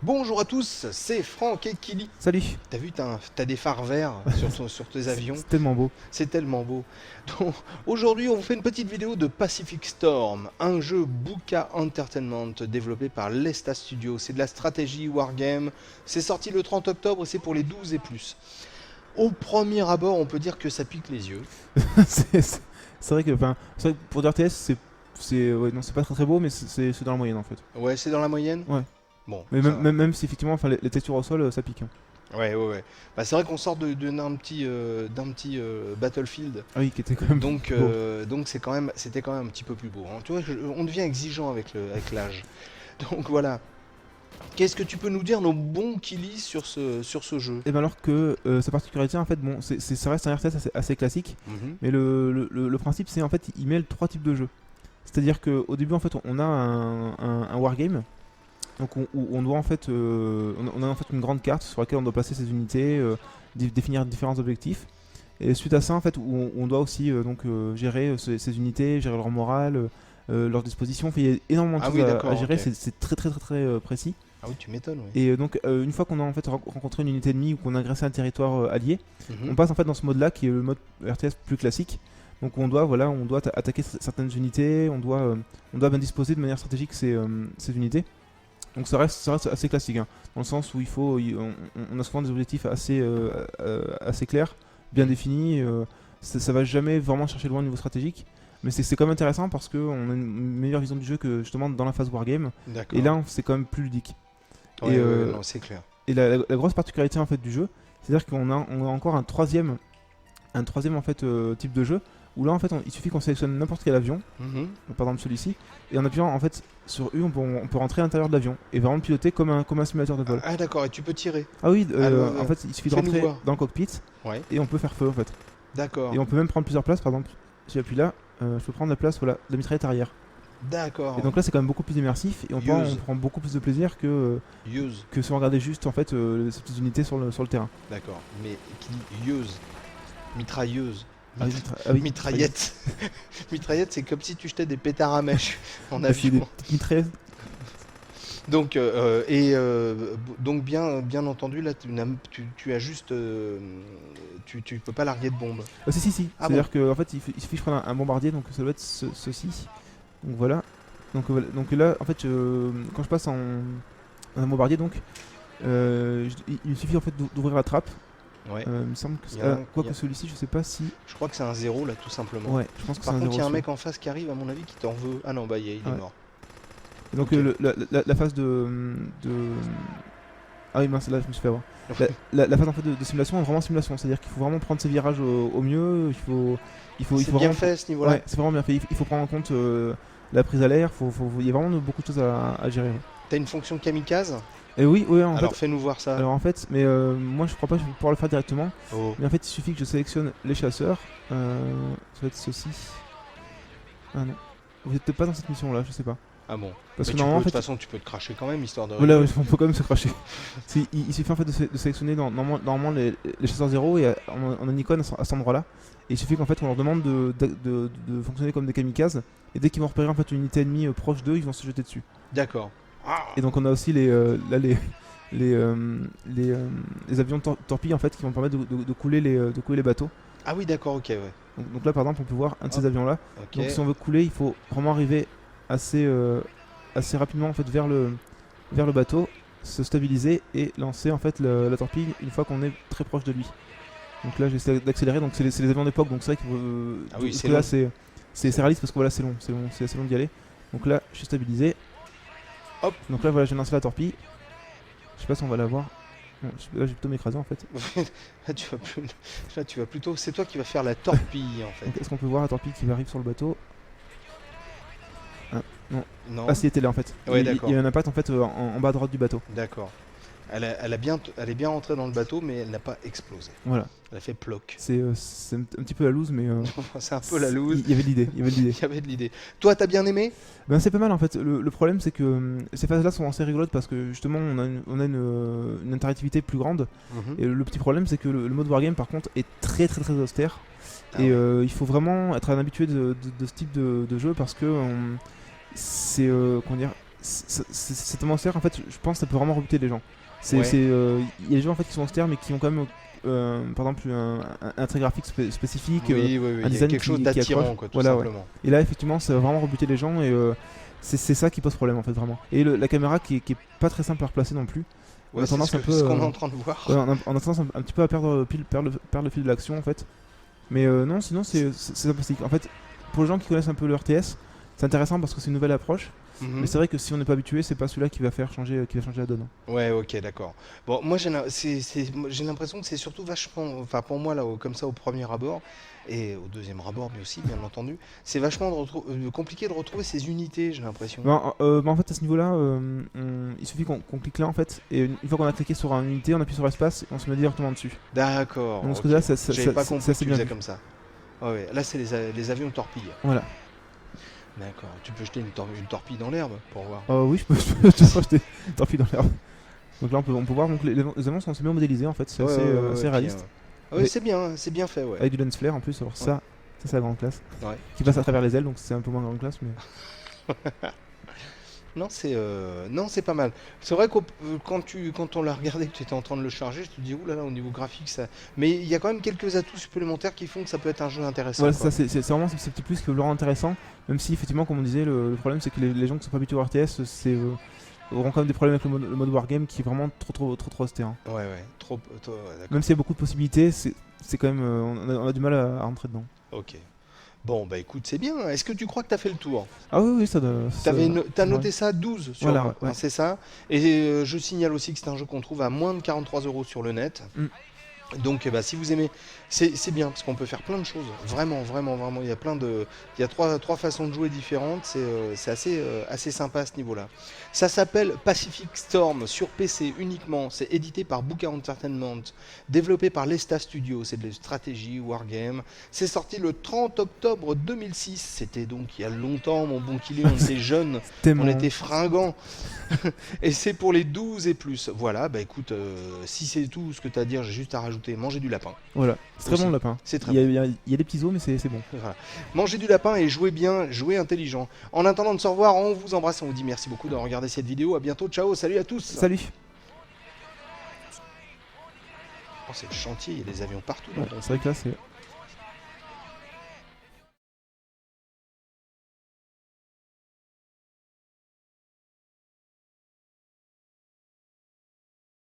Bonjour à tous, c'est Franck et Kili. Salut. T'as vu, t'as des phares verts sur tes avions. C'est tellement beau. C'est tellement beau. Donc, aujourd'hui, on vous fait une petite vidéo de Pacific Storm, un jeu Buka Entertainment développé par Lesta Studio. C'est de la stratégie wargame. C'est sorti le 30 octobre et c'est pour les 12 et plus. Au premier abord, on peut dire que ça pique les yeux. c'est vrai que pour du RTS, c'est pas très beau, mais c'est dans la moyenne en fait. Ouais, c'est dans la moyenne. Ouais. Bon. Mais même si effectivement, les textures au sol, ça pique. Hein. Ouais. Bah, c'est vrai qu'on sort d'un petit Battlefield. Ah oui, qui était quand même. Donc c'était quand même un petit peu plus beau. Hein. Tu vois, on devient exigeant avec l'âge. Donc voilà. Qu'est-ce que tu peux nous dire, nos bons Kili, sur ce jeu? Et bien alors que sa particularité, en fait, bon, ça reste un RTS assez classique, mais le principe, c'est en fait, il mêle trois types de jeux. C'est-à-dire qu'au début, en fait, on a un wargame. Donc on doit en fait, on a en fait une grande carte sur laquelle on doit placer ses unités, définir différents objectifs. Et suite à ça, en fait, on doit aussi gérer ces unités, gérer leur morale, leur disposition. Enfin, il y a énormément de choses à gérer. Okay. C'est très précis. Ah oui, tu m'étonnes. Oui. Et donc une fois qu'on a en fait rencontré une unité ennemie ou qu'on a agressé un territoire allié, on passe en fait dans ce mode-là qui est le mode RTS plus classique. Donc on doit attaquer certaines unités, on doit bien disposer de manière stratégique ces unités. Donc ça reste assez classique, hein, dans le sens où on a souvent des objectifs assez clairs, bien définis. Ça va jamais vraiment chercher loin au niveau stratégique, mais c'est quand même intéressant parce qu'on a une meilleure vision du jeu que justement dans la phase wargame. Et là, c'est quand même plus ludique. Ouais, non, c'est clair. Et la grosse particularité en fait du jeu, c'est-à-dire qu'on a encore un troisième en fait type de jeu. Où là en fait il suffit qu'on sélectionne n'importe quel avion, par exemple celui-ci, et en appuyant en fait sur U on peut rentrer à l'intérieur de l'avion et vraiment le piloter comme un simulateur de vol. Ah d'accord, et tu peux tirer. Ah oui, en fait il suffit de rentrer dans le cockpit et on peut faire feu en fait. D'accord. Et on peut même prendre plusieurs places, par exemple si j'appuie là, je peux prendre la place de la mitraillette arrière. D'accord. Et donc là c'est quand même beaucoup plus immersif et on prend beaucoup plus de plaisir que si on regardait juste en fait ces petites unités sur le terrain. D'accord, mais qui dit use, mitrailleuse. Oui, mitraillette. Mitraillette, c'est comme si tu jetais des pétards à mèche en avion. Des petites mitrailleuses. Donc, bien entendu, là, tu as juste. Tu peux pas larguer de bombes. Si. Ah, c'est-à-dire qu'en fait, il suffit que je prenne un bombardier, donc ça doit être ceci. Donc voilà. Donc là, en fait, quand je passe en un bombardier, donc, il suffit en fait d'ouvrir la trappe. Ouais. Il me semble que celui-ci, je sais pas si. Je crois que c'est un 0 là, tout simplement. Ouais, je pense que c'est un 0. Par contre, il y a un mec en face qui arrive, à mon avis, qui t'en veut. Ah non, bah il est mort. Et donc la phase de. Ah oui, mince, là je me suis fait avoir. la phase en fait de simulation est vraiment simulation, c'est-à-dire qu'il faut vraiment prendre ses virages au mieux. Il faut c'est bien vraiment fait à ce niveau-là. Ouais, c'est vraiment bien fait. Il faut prendre en compte la prise à l'air. Il y a vraiment beaucoup de choses à gérer. T'as une fonction kamikaze? Et oui, en alors fait, fais-nous voir ça. Alors en fait, mais moi je crois pas que je vais pouvoir le faire directement. Mais en fait, il suffit que je sélectionne les chasseurs. Ça va être ceci. Ah non, vous êtes peut-être pas dans cette mission là, je sais pas. Ah bon. Parce que de toute façon, tu peux te cracher quand même, histoire de. Voilà, on peut quand même se cracher. Il suffit en fait de sélectionner normalement les chasseurs 0 et on a une icône à cet endroit-là. Et il suffit qu'en fait on leur demande de fonctionner comme des kamikazes. Et dès qu'ils vont repérer en fait une unité ennemie proche d'eux, ils vont se jeter dessus. D'accord. Et donc on a aussi les avions de torpilles en fait qui vont permettre de couler les bateaux. Ah oui, d'accord, ok, ouais. Donc là par exemple on peut voir un de ces avions là. Okay. Donc si on veut couler, il faut vraiment arriver assez rapidement en fait vers le bateau, se stabiliser et lancer en fait la torpille une fois qu'on est très proche de lui. Donc là j'essaie d'accélérer, donc c'est les avions d'époque, donc c'est vrai que là c'est réaliste parce que voilà c'est assez long d'y aller. Donc là je suis stabilisé. Hop. Donc là voilà, j'ai lancé la torpille. Je sais pas si on va la voir. Bon, là je vais plutôt m'écraser en fait. Là tu vas plutôt. C'est toi qui vas faire la torpille en fait. Est-ce qu'on peut voir la torpille qui arrive sur le bateau? Non. Non. Ah si, elle était là en fait. Ouais, il y a un impact en fait en bas à droite du bateau. D'accord. Elle est bien rentrée dans le bateau, mais elle n'a pas explosé. Voilà. Elle a fait ploc. C'est un petit peu la loose, mais C'est un peu la loose. il y avait de l'idée. Il y avait de l'idée. Toi, t'as bien aimé? Ben, c'est pas mal en fait. Le problème, c'est que ces phases-là sont assez rigolotes parce que justement, on a une interactivité plus grande. Et le petit problème, c'est que le mode Wargame, par contre, est très très très austère. Ah et ouais. il faut vraiment être un habitué de ce type de jeu parce que c'est comment dire, c'est tellement austère en fait. Je pense que ça peut vraiment rebuter les gens. Il Ouais. y a des jeux en fait qui sont austères mais qui ont quand même par exemple un trait graphique spécifique, Oui, un il y a design quelque chose qui d'attirant, accroche. quoi, tout Voilà, ouais. simplement. Et là effectivement ça va vraiment rebuter les gens et c'est ça qui pose problème en fait vraiment. Et la caméra qui est pas très simple à replacer non plus. On Ouais, a tendance c'est un peu ce qu'on est en train de voir. ouais, on a tendance un petit peu à perdre le fil de l'action en fait. Mais non, sinon c'est sympathique. En fait, pour les gens qui connaissent un peu le RTS, c'est intéressant parce que c'est une nouvelle approche. Mais c'est vrai que si on n'est pas habitué, c'est pas celui-là qui va changer la donne. Ouais, ok, d'accord. Bon, moi j'ai l'impression que c'est surtout vachement, enfin pour moi là, comme ça au premier abord et au deuxième abord, mais aussi bien entendu, c'est vachement compliqué de retrouver ces unités, j'ai l'impression. En fait, à ce niveau-là, il suffit qu'on clique là en fait, et une fois qu'on a cliqué sur une unité, on appuie sur l'espace et on se met directement dessus. D'accord. Donc ce Ok. côté-là, J'avais pas compris que assez tu bien faisais vu. comme ça. Ouais, ouais. Là, c'est les avions torpilles. Voilà. D'accord. Tu peux jeter une torpille dans l'herbe pour voir. Oui, je peux jeter une torpille dans l'herbe. Donc là, on peut voir donc les avions sont assez bien modélisés en fait, c'est assez réaliste. Ouais, c'est bien fait, ouais. Avec du lens flare en plus, alors ça c'est la grande classe. Ouais. Qui passe à travers les ailes, donc c'est un peu moins grande classe, mais. Non, c'est pas mal. C'est vrai que quand on l'a regardé, que tu étais en train de le charger, je te dis, oulala, au niveau graphique, ça. Mais il y a quand même quelques atouts supplémentaires qui font que ça peut être un jeu intéressant. Voilà, Quoi. c'est vraiment ce petit plus qui le rend intéressant. Même si, effectivement, comme on disait, le problème c'est que les gens qui sont pas habitués au RTS auront quand même des problèmes avec le mode Wargame qui est vraiment trop austère. Hein. Ouais, trop, ouais, même s'il y a beaucoup de possibilités, c'est quand même. On a du mal à rentrer dedans. Ok. Bon, bah écoute, c'est bien. Est-ce que tu crois que tu as fait le tour? Ah oui, ça doit. T'as noté ça 12 sur voilà, ouais. c'est ça. Et je signale aussi que c'est un jeu qu'on trouve à moins de 43 € sur le net. Donc si vous aimez, c'est bien parce qu'on peut faire plein de choses. Vraiment. Il y a il y a trois façons de jouer différentes. C'est assez sympa à ce niveau-là. Ça s'appelle Pacific Storm sur PC uniquement. C'est édité par Buka Entertainment, développé par Lesta Studio. C'est de la stratégie wargame. C'est sorti le 30 octobre 2006. C'était donc il y a longtemps, mon bon Kilé. On était jeunes, on était fringants. Et c'est pour les 12 et plus. Voilà, bah écoute, si c'est tout ce que tu as à dire, j'ai juste à rajouter manger du lapin. Voilà, c'est très bon le lapin. C'est très bon. Il y a des petits os, mais c'est bon. Voilà. Mangez du lapin et jouez bien, jouez intelligent. En attendant de se revoir, on vous embrasse, on vous dit merci beaucoup d'avoir regardé cette vidéo. À bientôt, ciao, salut à tous. Salut. Oh, c'est le chantier, il y a des avions partout. Ouais, c'est vrai que là, c'est